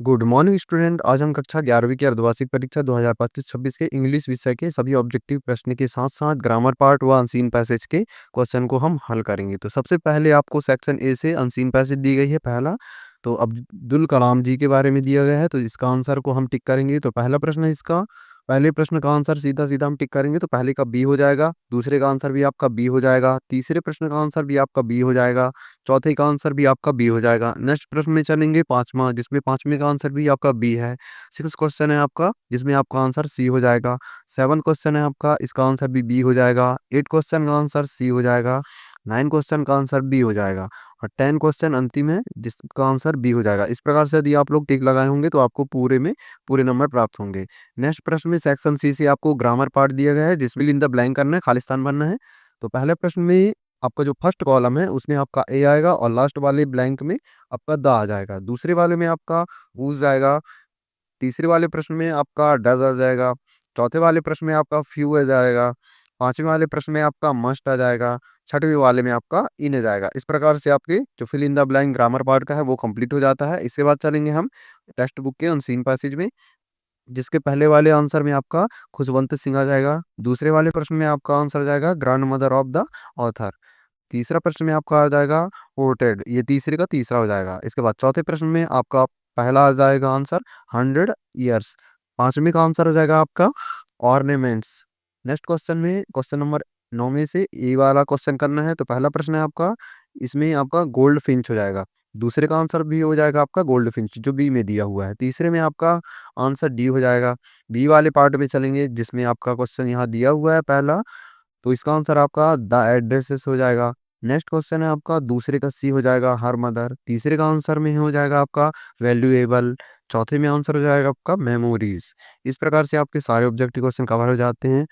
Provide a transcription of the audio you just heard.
Good morning student. आज हम कक्षा 11वीं की अर्धवार्षिक परीक्षा 2025-26 के इंग्लिश विषय के सभी ऑब्जेक्टिव प्रश्न के साथ साथ ग्रामर पार्ट व अनसीन पैसेज के क्वेश्चन को हम हल करेंगे। तो सबसे पहले आपको सेक्शन ए से अनसीन पैसेज दी गई है पहला। तो अब्दुल कलाम जी के बारे में दिया गया है, तो इसका आंसर को हम टिक करेंगे। तो पहला प्रश्न है इसका, पहले प्रश्न का आंसर सीधा सीधा हम टिक करेंगे। तो पहले का बी हो जाएगा, दूसरे का आंसर भी आपका बी हो जाएगा, तीसरे प्रश्न का आंसर भी आपका बी हो जाएगा, चौथे का आंसर भी आपका बी हो जाएगा। नेक्स्ट प्रश्न में चलेंगे पांचवा, जिसमें पांचवें का आंसर भी आपका बी है। सिक्स क्वेश्चन है आपका, जिसमें आपका आंसर सी हो जाएगा। सेवन क्वेश्चन है आपका, इसका आंसर भी बी हो जाएगा। एट क्वेश्चन का आंसर सी हो जाएगा। नाइन क्वेश्चन का आंसर बी हो जाएगा और 10 क्वेश्चन अंतिम है जिसका आंसर बी हो जाएगा। इस प्रकार से यदि आप लोग टिक लगाए होंगे तो आपको पूरे में पूरे नंबर प्राप्त होंगे। नेक्स्ट प्रश्न में सेक्शन सी से आपको ग्रामर पार्ट दिया गया है, जिसमें इन द ब्लैंक करना है, खालिस्तान भरना है। तो पहले प्रश्न में आपका जो फर्स्ट कॉलम है उसमें आपका ए आएगा और लास्ट वाले ब्लैंक में आपका द आ जाएगा। दूसरे वाले में आपका whose जाएगा। तीसरे वाले प्रश्न में आपका डज आ जाएगा। चौथे वाले प्रश्न में आपका फ्यू आ जाएगा। पांचवें वाले प्रश्न में आपका मस्ट आ जाएगा। छठवें वाले में आपका इन आ जाएगा। इस प्रकार से आपके जो fill in the blank grammar part का है वो कंप्लीट हो जाता है। इसके बाद चलेंगे हम टेक्स्ट बुक के अनसीन पैसेज में, जिसके पहले वाले आंसर में आपका खुशवंत सिंह आ जाएगा। दूसरे वाले प्रश्न में आपका आंसर आ जाएगा grand mother of the author. तीसरा प्रश्न में आपका आ जाएगा पोर्टेड, ये तीसरे का तीसरा हो जाएगा। इसके बाद चौथे प्रश्न में आपका पहला आ जाएगा आंसर 100 ईयर्स। पांचवें का आंसर हो जाएगा आपका ऑर्नामेंट्स। नेक्स्ट क्वेश्चन में क्वेश्चन नंबर 9 में से ए वाला क्वेश्चन करना है। तो पहला प्रश्न है आपका, इसमें आपका गोल्ड फिंच हो जाएगा। दूसरे का आंसर भी हो जाएगा आपका गोल्ड फिंच, जो बी में दिया हुआ है। तीसरे में आपका आंसर डी हो जाएगा। बी वाले पार्ट में चलेंगे, जिसमें आपका क्वेश्चन यहाँ दिया हुआ है पहला, तो इसका आंसर आपका द एड्रेसेस हो जाएगा। नेक्स्ट क्वेश्चन है आपका, दूसरे का सी हो जाएगा हर मदर। तीसरे का आंसर में हो जाएगा आपका वैल्यूएबल। चौथे में आंसर हो जाएगा आपका मेमोरीज। इस प्रकार से आपके सारे ऑब्जेक्टिव क्वेश्चन कवर हो जाते हैं।